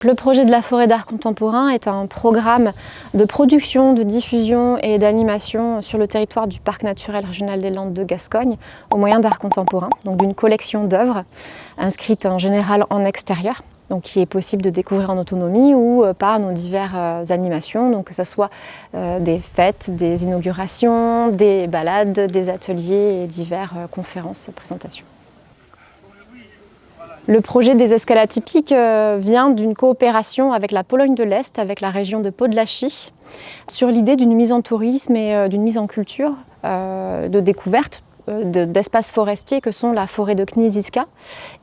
Le projet de la forêt d'art contemporain est un programme de production, de diffusion et d'animation sur le territoire du Parc naturel régional des Landes de Gascogne au moyen d'art contemporain, donc d'une collection d'œuvres inscrites en général en extérieur, donc qui est possible de découvrir en autonomie ou par nos diverses animations, donc que ce soit des fêtes, des inaugurations, des balades, des ateliers et diverses conférences et présentations. Le projet des escales atypiques vient d'une coopération avec la Pologne de l'Est, avec la région de Podlasie, sur l'idée d'une mise en tourisme et d'une mise en culture, de découverte d'espaces forestiers que sont la forêt de Kniziska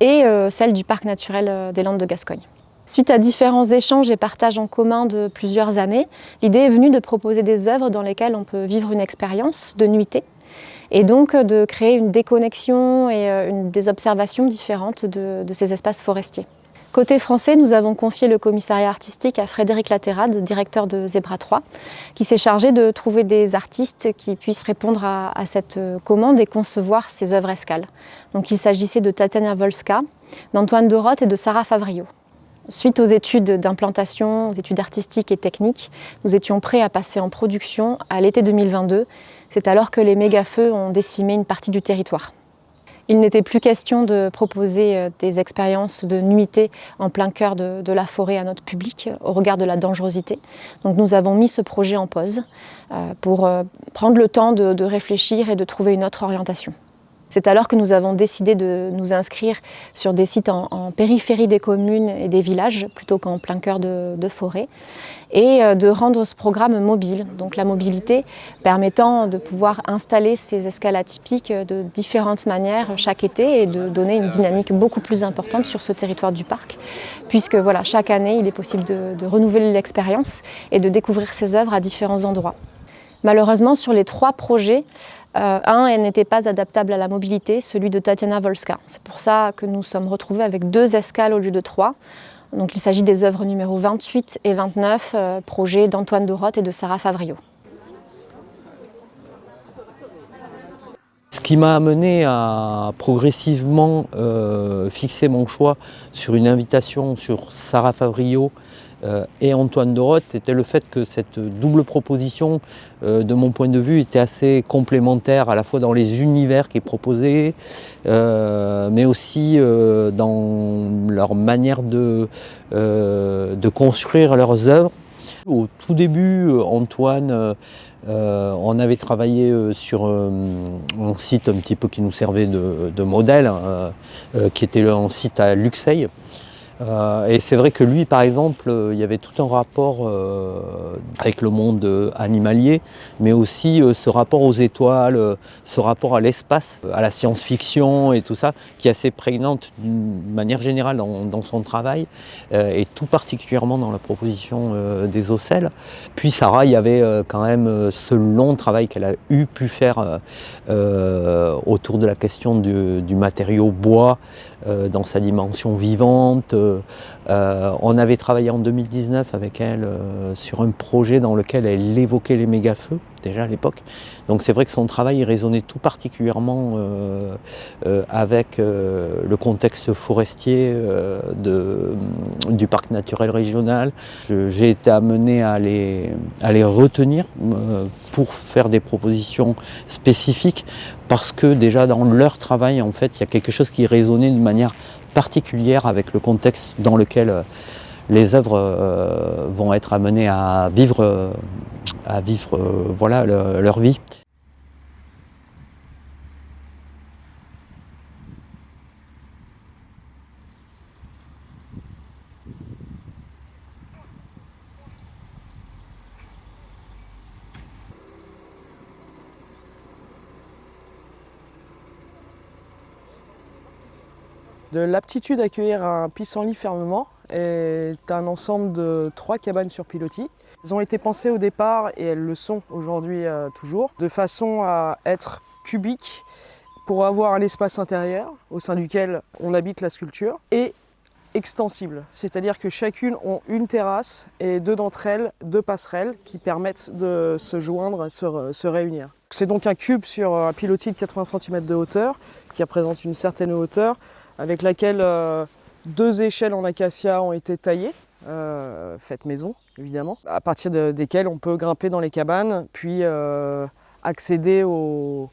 et celle du Parc naturel des Landes de Gascogne. Suite à différents échanges et partages en commun de plusieurs années, l'idée est venue de proposer des œuvres dans lesquelles on peut vivre une expérience de nuitée, et donc de créer une déconnexion et des observations différentes de ces espaces forestiers. Côté français, nous avons confié le commissariat artistique à Frédéric Latérade, directeur de Zebra 3, qui s'est chargé de trouver des artistes qui puissent répondre à cette commande et concevoir ces œuvres escales. Donc il s'agissait de Tatiana Wolska, d'Antoine Doroth et de Sarah Favrio. Suite aux études d'implantation, aux études artistiques et techniques, nous étions prêts à passer en production à l'été 2022. C'est alors que les mégafeux ont décimé une partie du territoire. Il n'était plus question de proposer des expériences de nuitée en plein cœur de la forêt à notre public, au regard de la dangerosité. Donc nous avons mis ce projet en pause pour prendre le temps de réfléchir et de trouver une autre orientation. C'est alors que nous avons décidé de nous inscrire sur des sites en périphérie des communes et des villages, plutôt qu'en plein cœur de forêt, et de rendre ce programme mobile. Donc la mobilité permettant de pouvoir installer ces escales atypiques de différentes manières chaque été et de donner une dynamique beaucoup plus importante sur ce territoire du parc, puisque voilà, chaque année il est possible de renouveler l'expérience et de découvrir ces œuvres à différents endroits. Malheureusement, sur les 3 projets, un n'était pas adaptable à la mobilité, celui de Tatiana Wolska. C'est pour ça que nous sommes retrouvés avec 2 escales au lieu de 3. Donc il s'agit des œuvres numéros 28 et 29, projets d'Antoine Doroth et de Sarah Favrio. Ce qui m'a amené à progressivement fixer mon choix sur une invitation sur Sarah Favrio et Antoine Doroth était le fait que cette double proposition, de mon point de vue, était assez complémentaire à la fois dans les univers qu'ils proposaient, mais aussi dans leur manière de construire leurs œuvres. Au tout début, Antoine, on avait travaillé sur un site un petit peu qui nous servait de modèle, qui était un site à Luxeuil. Et c'est vrai que lui, par exemple, il y avait tout un rapport avec le monde animalier, mais aussi ce rapport aux étoiles, ce rapport à l'espace, à la science-fiction et tout ça, qui est assez prégnante d'une manière générale dans son travail, et tout particulièrement dans la proposition des ocelles. Puis Sarah, il y avait quand même ce long travail qu'elle a pu faire autour de la question du matériau bois, dans sa dimension vivante. On avait travaillé en 2019 avec elle sur un projet dans lequel elle évoquait les méga-feux, déjà à l'époque. Donc c'est vrai que son travail résonnait tout particulièrement avec le contexte forestier du parc naturel régional. J'ai été amené à les retenir pour faire des propositions spécifiques, parce que déjà dans leur travail, en fait, il y a quelque chose qui résonnait d'une manière particulière avec le contexte dans lequel les œuvres vont être amenées à vivre voilà, leur vie. De l'aptitude à accueillir un pissenlit fermement est un ensemble de 3 cabanes sur pilotis. Elles ont été pensées au départ, et elles le sont aujourd'hui toujours, de façon à être cubiques pour avoir un espace intérieur au sein duquel on habite la sculpture, et extensibles, c'est-à-dire que chacune ont une terrasse et 2 d'entre elles, 2 passerelles qui permettent de se joindre, se réunir. C'est donc un cube sur un pilotis de 80 cm de hauteur qui représente une certaine hauteur, avec laquelle 2 échelles en acacia ont été taillées faites maison évidemment, à partir desquelles on peut grimper dans les cabanes, puis accéder aux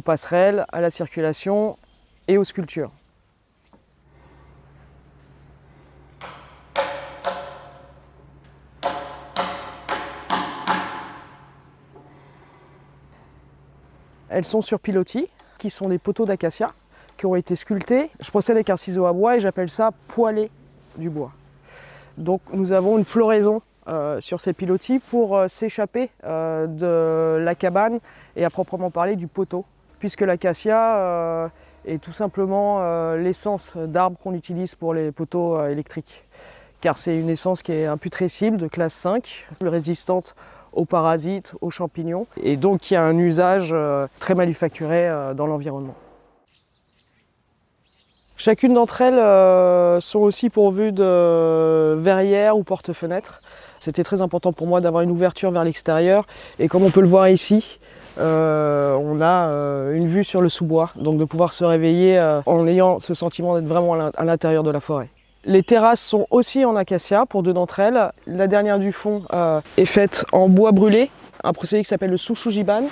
passerelles, à la circulation et aux sculptures. Elles sont sur pilotis, qui sont des poteaux d'acacia, qui ont été sculptés. Je procède avec un ciseau à bois et j'appelle ça poêler du bois. Donc nous avons une floraison sur ces pilotis pour s'échapper de la cabane et à proprement parler du poteau, puisque l'acacia est tout simplement l'essence d'arbre qu'on utilise pour les poteaux électriques, car c'est une essence qui est imputrescible de classe 5, résistante aux parasites, aux champignons, et donc qui a un usage très manufacturé dans l'environnement. Chacune d'entre elles sont aussi pourvues de verrières ou porte-fenêtres. C'était très important pour moi d'avoir une ouverture vers l'extérieur, et comme on peut le voir ici, on a une vue sur le sous-bois, donc de pouvoir se réveiller en ayant ce sentiment d'être vraiment à l'intérieur de la forêt. Les terrasses sont aussi en acacia pour 2 d'entre elles. La dernière du fond est faite en bois brûlé, un procédé qui s'appelle le sushujiban,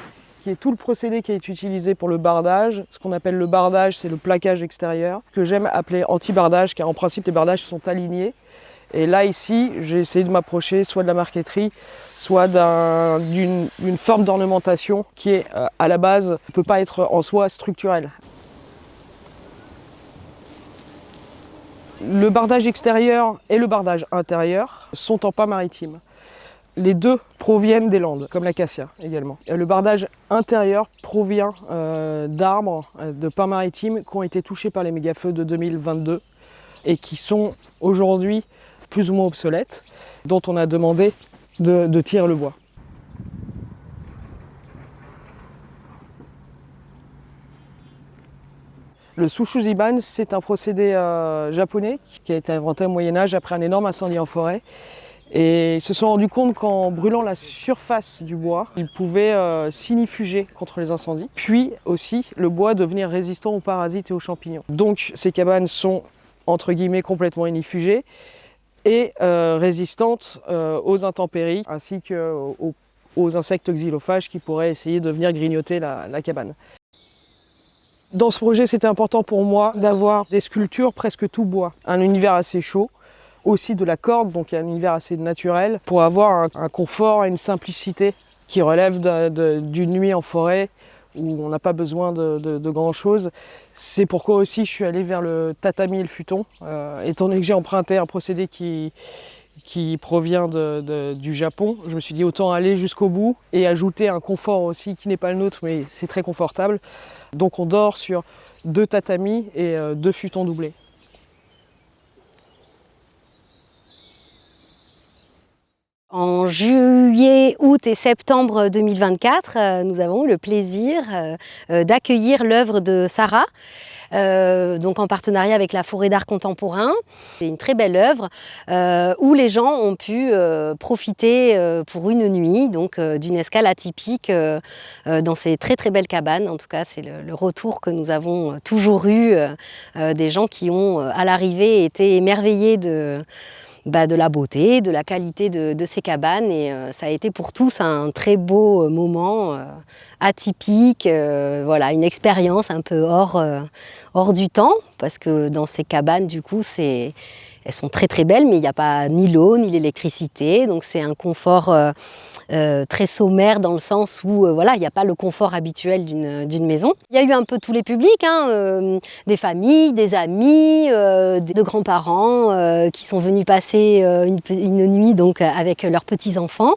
qui est tout le procédé qui est utilisé pour le bardage. Ce qu'on appelle le bardage, c'est le plaquage extérieur, que j'aime appeler anti-bardage, car en principe les bardages sont alignés. Et là ici, j'ai essayé de m'approcher soit de la marqueterie, soit d'une forme d'ornementation qui est à la base, ne peut pas être en soi structurelle. Le bardage extérieur et le bardage intérieur sont en pin maritime. Les deux proviennent des Landes, comme l'acacia également. Le bardage intérieur provient d'arbres de pin maritime qui ont été touchés par les mégafeux de 2022 et qui sont aujourd'hui plus ou moins obsolètes, dont on a demandé de tirer le bois. Le sushujiban, c'est un procédé japonais qui a été inventé au Moyen-Âge après un énorme incendie en forêt. Et ils se sont rendus compte qu'en brûlant la surface du bois, ils pouvaient s'inifuger contre les incendies. Puis aussi, le bois devenir résistant aux parasites et aux champignons. Donc ces cabanes sont, entre guillemets, complètement inifugées et résistantes aux intempéries ainsi qu'aux insectes xylophages qui pourraient essayer de venir grignoter la cabane. Dans ce projet, c'était important pour moi d'avoir des sculptures presque tout bois, un univers assez chaud, aussi de la corde, donc un univers assez naturel, pour avoir un confort et une simplicité qui relève d'une nuit en forêt où on n'a pas besoin de grand chose. C'est pourquoi aussi je suis allé vers le tatami et le futon, étant donné que j'ai emprunté un procédé qui provient du Japon. Je me suis dit autant aller jusqu'au bout et ajouter un confort aussi qui n'est pas le nôtre, mais c'est très confortable. Donc on dort sur 2 tatamis et 2 futons doublés. En juillet, août et septembre 2024, nous avons eu le plaisir d'accueillir l'œuvre de Sarah, donc en partenariat avec la Forêt d'Art Contemporain. C'est une très belle œuvre où les gens ont pu profiter pour une nuit d'une escale atypique dans ces très très belles cabanes. En tout cas, c'est le retour que nous avons toujours eu des gens qui ont à l'arrivée été émerveillés de la beauté, de la qualité de ces cabanes, et ça a été pour tous un très beau moment atypique, voilà, une expérience un peu hors du temps, parce que dans ces cabanes, du coup, elles sont très très belles, mais il n'y a pas ni l'eau ni l'électricité, donc c'est un confort très sommaire dans le sens où voilà, il n'y a pas le confort habituel d'une maison. Il y a eu un peu tous les publics, des familles, des amis, de grands-parents qui sont venus passer une nuit donc, avec leurs petits-enfants.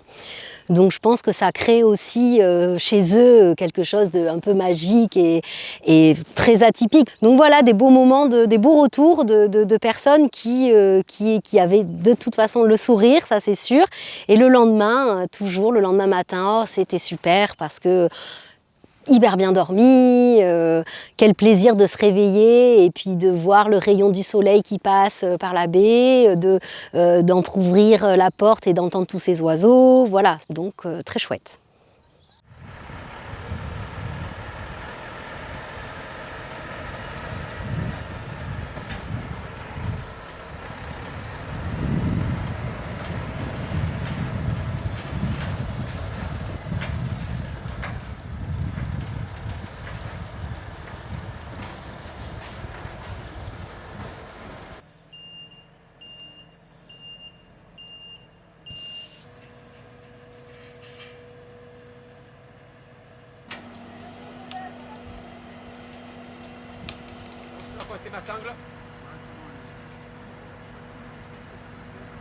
Donc je pense que ça crée aussi chez eux quelque chose d'un peu magique et très atypique. Donc voilà, des beaux moments, des beaux retours de personnes qui avaient de toute façon le sourire, ça c'est sûr. Et le lendemain, toujours le lendemain matin, oh, c'était super parce que hyper bien dormi, quel plaisir de se réveiller et puis de voir le rayon du soleil qui passe par la baie, d'entrouvrir la porte et d'entendre tous ces oiseaux, voilà, donc très chouette.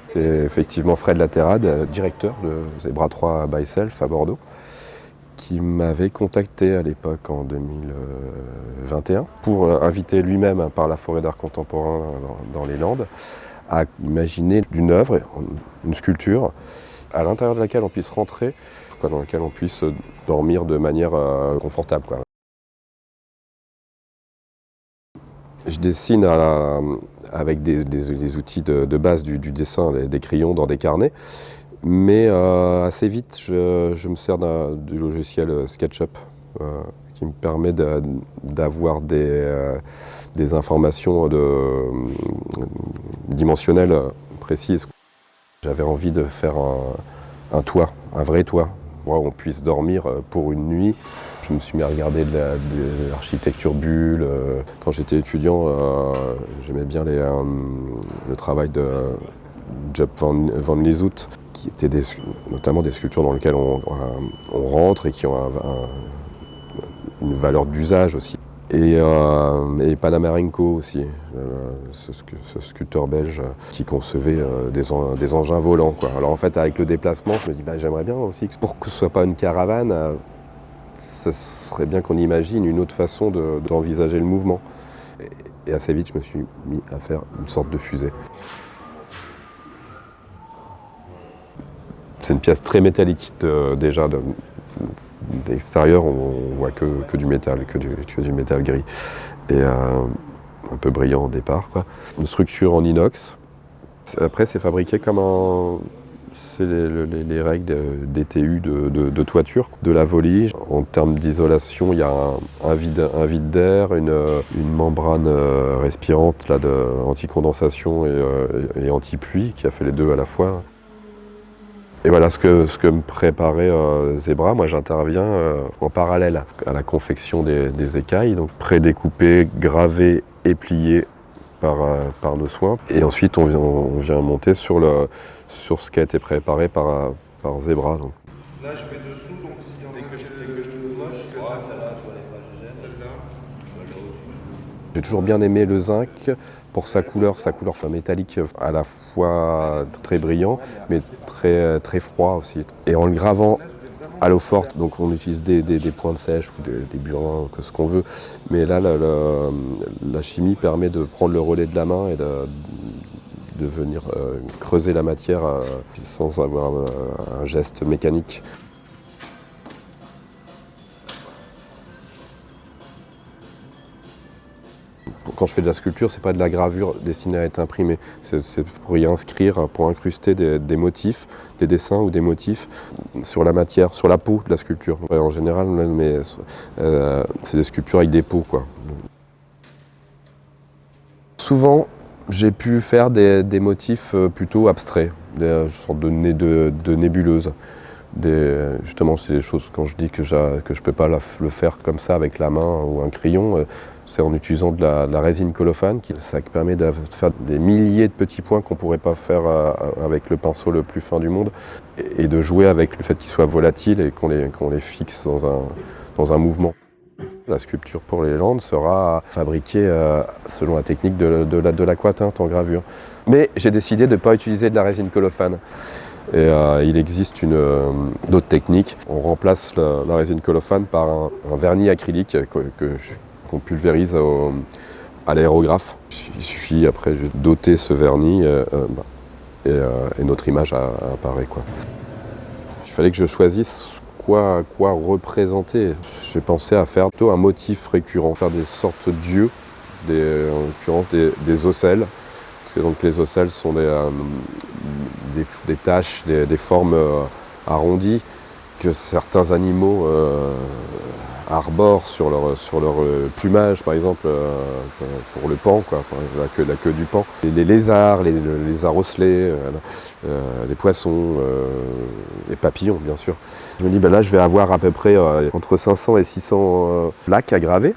C'est effectivement Fred Laterade, directeur de Zebra 3 by Self à Bordeaux, qui m'avait contacté à l'époque en 2021 pour inviter lui-même par la Forêt d'art contemporain dans les Landes à imaginer une œuvre, une sculpture, à l'intérieur de laquelle on puisse rentrer, dans laquelle on puisse dormir de manière confortable, quoi. Je dessine avec des outils de base du dessin, des crayons dans des carnets, mais assez vite je me sers du logiciel SketchUp qui me permet d'avoir des informations dimensionnelles précises. J'avais envie de faire un toit, un vrai toit, où on puisse dormir pour une nuit. Je me suis mis à regarder de l'architecture bulle. Quand j'étais étudiant, j'aimais bien le travail de Job van Lieshout, qui étaient notamment des sculptures dans lesquelles on rentre et qui ont une valeur d'usage aussi. Et Panamarenko aussi, ce sculpteur belge qui concevait des engins volants, quoi. Alors en fait, avec le déplacement, je me dis j'aimerais bien aussi que pour que ce ne soit pas une caravane, ça serait bien qu'on imagine une autre façon d'envisager le mouvement. Et assez vite, je me suis mis à faire une sorte de fusée. C'est une pièce très métallique déjà. D'extérieur, on voit que du métal, que du métal gris. Et un peu brillant au départ, quoi. Une structure en inox. Après, c'est fabriqué comme c'est les règles DTU de toiture, de la volige. En termes d'isolation, il y a un vide d'air, une membrane respirante là, anti-condensation et anti-pluie qui a fait les deux à la fois. Et voilà ce que me préparait Zebra. Moi, j'interviens en parallèle à la confection des écailles, donc prédécoupées, gravées et pliées par nos soins. Et ensuite, on vient monter sur ce qui a été préparé par Zebra. Donc. Là, je mets dessous, donc s'il y en a que je te moche, celle-là. J'ai toujours bien aimé le zinc pour sa couleur métallique à la fois très brillant, mais très, très froid aussi. Et en le gravant à l'eau forte, donc on utilise des pointes sèches ou des burins, ce qu'on veut. Mais là, la chimie permet de prendre le relais de la main et de venir creuser la matière sans avoir un geste mécanique. Quand je fais de la sculpture, c'est pas de la gravure destinée à être imprimée. C'est pour y inscrire, pour incruster des motifs, des dessins ou des motifs sur la matière, sur la peau de la sculpture. En général, c'est des sculptures avec des peaux, quoi. Souvent, j'ai pu faire des motifs plutôt abstraits, des sortes de nébuleuses. Justement, c'est des choses, quand je dis que je ne peux pas le faire comme ça avec la main ou un crayon, c'est en utilisant de la résine colophane. Ça permet de faire des milliers de petits points qu'on ne pourrait pas faire avec le pinceau le plus fin du monde et de jouer avec le fait qu'ils soient volatiles et qu'on les fixe dans un mouvement. La sculpture pour les Landes sera fabriquée selon la technique de l'aquatinte en gravure. Mais j'ai décidé de ne pas utiliser de la résine colophane. Et il existe d'autres techniques. On remplace la résine colophane par un vernis acrylique qu'on pulvérise à l'aérographe. Il suffit après de doter ce vernis et notre image apparaît, quoi. Il fallait que je choisisse quoi représenter. J'ai pensé à faire plutôt un motif récurrent, faire des sortes d'yeux, en l'occurrence des ocelles. Parce que donc les ocelles sont des taches, des formes arrondies que certains animaux arborent sur leur plumage, par exemple pour le paon, quoi, la queue du paon. Les lézards, les lézards osselets, les poissons, les papillons, bien sûr. Je me dis, là, je vais avoir à peu près entre 500 et 600 lacs à graver.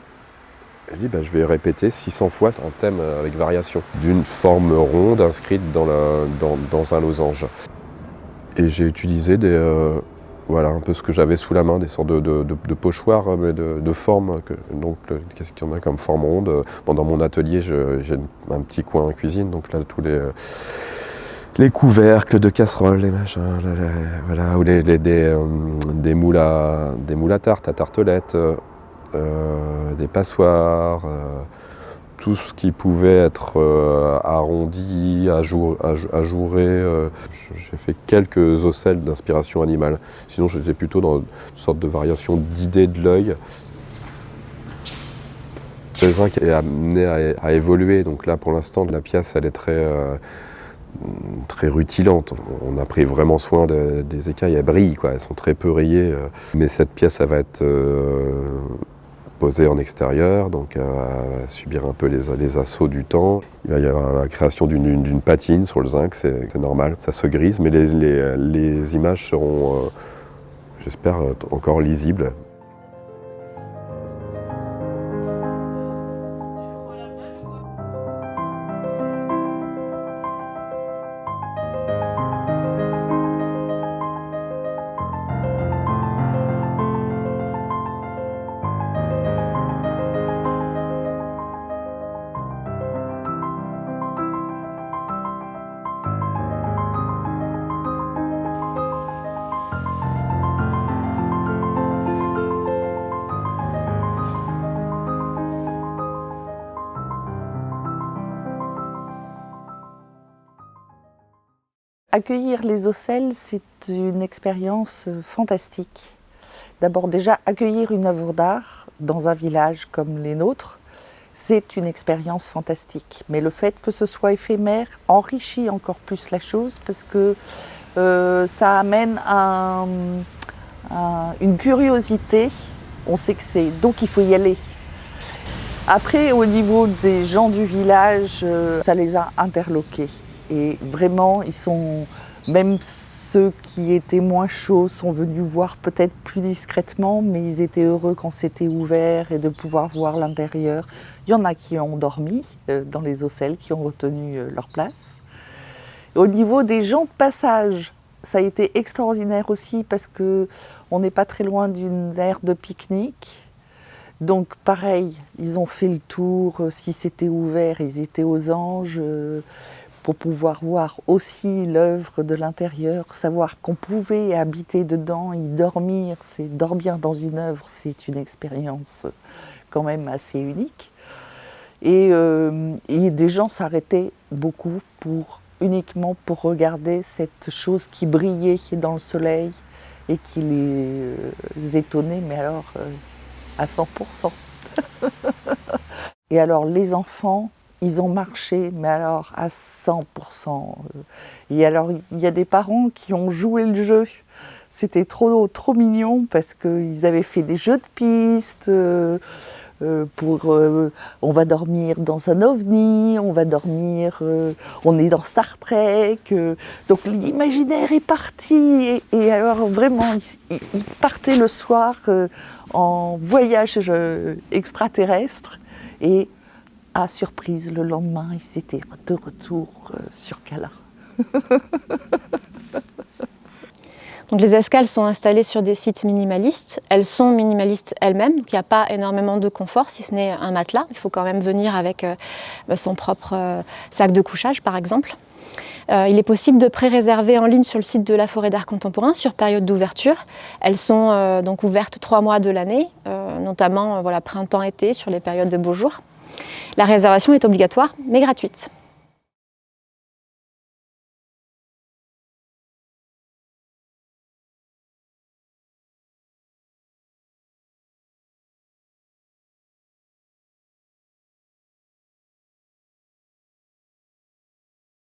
Je dis, je vais répéter 600 fois un thème avec variation, d'une forme ronde inscrite dans un losange. Et j'ai utilisé Voilà, un peu ce que j'avais sous la main, des sortes de pochoirs, mais de forme. Qu'est-ce qu'il y en a comme forme ronde? Bon, dans mon atelier, j'ai un petit coin cuisine, donc là, tous les couvercles de casseroles, les machins, voilà, ou des moules à tarte, à tartelettes, des passoires, tout ce qui pouvait être arrondi, ajouré. J'ai fait quelques ocelles d'inspiration animale. Sinon, j'étais plutôt dans une sorte de variation d'idées de l'œil. Le zinc est amené à évoluer. Donc là, pour l'instant, la pièce, elle est très rutilante. On a pris vraiment soin des écailles. Elles brillent, quoi. Elles sont très peu rayées. Mais cette pièce, elle va être posée en extérieur, donc elle va subir un peu les assauts du temps. Il va y avoir la création d'une patine sur le zinc, c'est normal, ça se grise, mais les images seront, j'espère, encore lisibles. Accueillir les ocelles, c'est une expérience fantastique. D'abord déjà, accueillir une œuvre d'art dans un village comme les nôtres, c'est une expérience fantastique. Mais le fait que ce soit éphémère enrichit encore plus la chose parce que ça amène une curiosité. On sait que c'est... Donc il faut y aller. Après, au niveau des gens du village, ça les a interloqués. Et vraiment, ils sont, même ceux qui étaient moins chauds sont venus voir peut-être plus discrètement, mais ils étaient heureux quand c'était ouvert et de pouvoir voir l'intérieur. Il y en a qui ont dormi dans les ocelles, qui ont retenu leur place. Et au niveau des gens de passage, ça a été extraordinaire aussi parce qu'on n'est pas très loin d'une aire de pique-nique. Donc pareil, ils ont fait le tour, si c'était ouvert, ils étaient aux anges. Pour pouvoir voir aussi l'œuvre de l'intérieur, savoir qu'on pouvait habiter dedans, y dormir, dormir dans une œuvre, c'est une expérience quand même assez unique. Et des gens s'arrêtaient beaucoup uniquement pour regarder cette chose qui brillait dans le soleil et qui les étonnait, mais alors à 100%. Et alors les enfants, ils ont marché, mais alors à 100%. Et alors, il y a des parents qui ont joué le jeu. C'était trop mignon parce qu'ils avaient fait des jeux de piste. On va dormir dans un ovni, on va dormir, on est dans Star Trek. Donc l'imaginaire est parti. Et alors vraiment, ils partaient le soir en voyage extraterrestre. Et à surprise, le lendemain, ils étaient de retour sur Cala. Donc les escales sont installées sur des sites minimalistes. Elles sont minimalistes elles-mêmes, donc il n'y a pas énormément de confort, si ce n'est un matelas. Il faut quand même venir avec son propre sac de couchage, par exemple. Il est possible de pré-réserver en ligne sur le site de la Forêt d'Art Contemporain sur période d'ouverture. Elles sont donc ouvertes 3 mois de l'année, notamment printemps-été sur les périodes de beaux jours. La réservation est obligatoire mais gratuite.